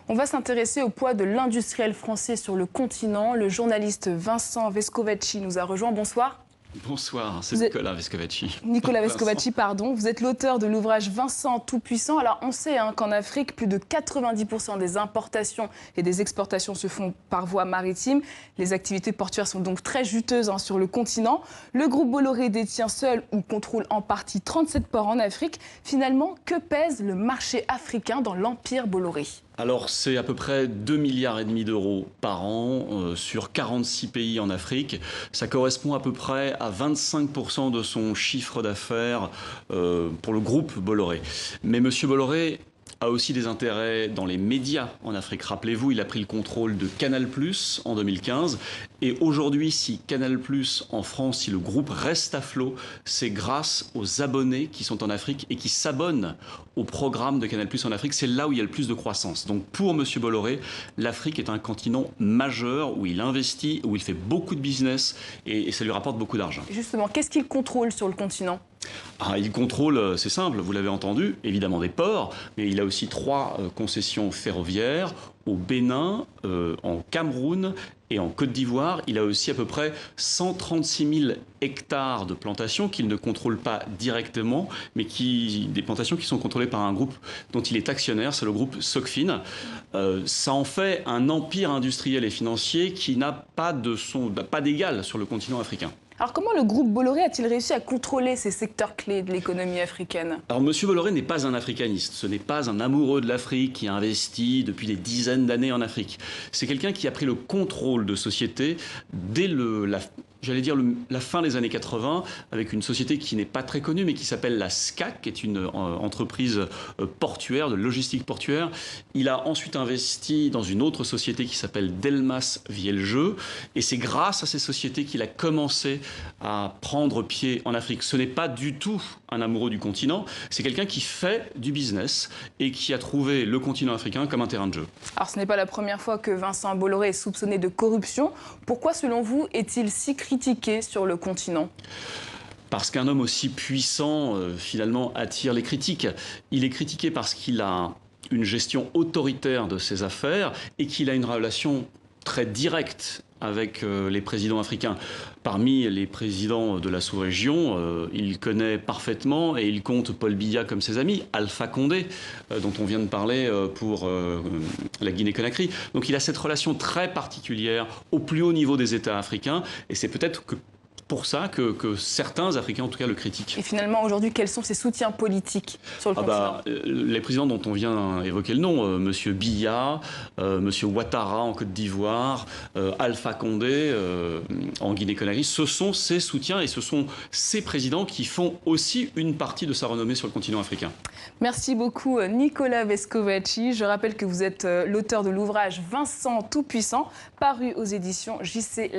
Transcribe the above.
On va s'intéresser au poids de l'industriel français sur le continent. Le journaliste Vincent Vescovaci nous a rejoint. Bonsoir. Bonsoir, c'est Nicolas Vescovaci. Nicolas Vescovaci, pardon. Vous êtes l'auteur de l'ouvrage Vincent Tout-Puissant. Alors, on sait qu'en Afrique, plus de 90% des importations et des exportations se font par voie maritime. Les activités portuaires sont donc très juteuses sur le continent. Le groupe Bolloré détient seul ou contrôle en partie 37 ports en Afrique. Finalement, que pèse le marché africain dans l'empire Bolloré ? Alors, c'est à peu près 2,5 milliards d'euros par an sur 46 pays en Afrique. Ça correspond à peu près à 25% de son chiffre d'affaires pour le groupe Bolloré. Mais M. Bolloré a aussi des intérêts dans les médias en Afrique. Rappelez-vous, il a pris le contrôle de Canal+ en 2015. Et aujourd'hui, si Canal+ en France, si le groupe reste à flot, c'est grâce aux abonnés qui sont en Afrique et qui s'abonnent au programme de Canal+ en Afrique. C'est là où il y a le plus de croissance. Donc pour M. Bolloré, l'Afrique est un continent majeur où il investit, où il fait beaucoup de business et ça lui rapporte beaucoup d'argent. Justement, qu'est-ce qu'il contrôle sur le continent ? Il contrôle, c'est simple, vous l'avez entendu, évidemment des ports, mais il a aussi 3 concessions ferroviaires au Bénin, en Cameroun et en Côte d'Ivoire. Il a aussi à peu près 136 000 hectares de plantations qu'il ne contrôle pas directement, mais des plantations qui sont contrôlées par un groupe dont il est actionnaire, c'est le groupe Socfin. Ça en fait un empire industriel et financier qui n'a pas d'égal sur le continent africain. Alors comment le groupe Bolloré a-t-il réussi à contrôler ces secteurs clés de l'économie africaine ? Alors M. Bolloré n'est pas un africaniste, ce n'est pas un amoureux de l'Afrique qui a investi depuis des dizaines d'années en Afrique. C'est quelqu'un qui a pris le contrôle de sociétés dès la fin des années 80, avec une société qui n'est pas très connue, mais qui s'appelle la SCAC, qui est une entreprise portuaire, de logistique portuaire. Il a ensuite investi dans une autre société qui s'appelle Delmas Vieljeux, et c'est grâce à ces sociétés qu'il a commencé à prendre pied en Afrique. Ce n'est pas du tout un amoureux du continent, c'est quelqu'un qui fait du business et qui a trouvé le continent africain comme un terrain de jeu. Alors ce n'est pas la première fois que Vincent Bolloré est soupçonné de corruption. Pourquoi, selon vous, est-il si critiqué sur le continent ? Parce qu'un homme aussi puissant, finalement, attire les critiques. Il est critiqué parce qu'il a une gestion autoritaire de ses affaires et qu'il a une relation très directe avec les présidents africains. Parmi les présidents de la sous-région, il connaît parfaitement et il compte Paul Biya comme ses amis, Alpha Condé, dont on vient de parler pour la Guinée-Conakry. Donc il a cette relation très particulière au plus haut niveau des États africains et c'est peut-être pour ça que certains Africains, en tout cas, le critiquent. Et finalement, aujourd'hui, quels sont ses soutiens politiques sur le continent ? Les présidents dont on vient évoquer le nom, M. Biya, M. Ouattara en Côte d'Ivoire, Alpha Condé en Guinée-Conakry, ce sont ses soutiens et ce sont ces présidents qui font aussi une partie de sa renommée sur le continent africain. Merci beaucoup, Nicolas Vescovaci. Je rappelle que vous êtes l'auteur de l'ouvrage Vincent Tout-Puissant, paru aux éditions JC.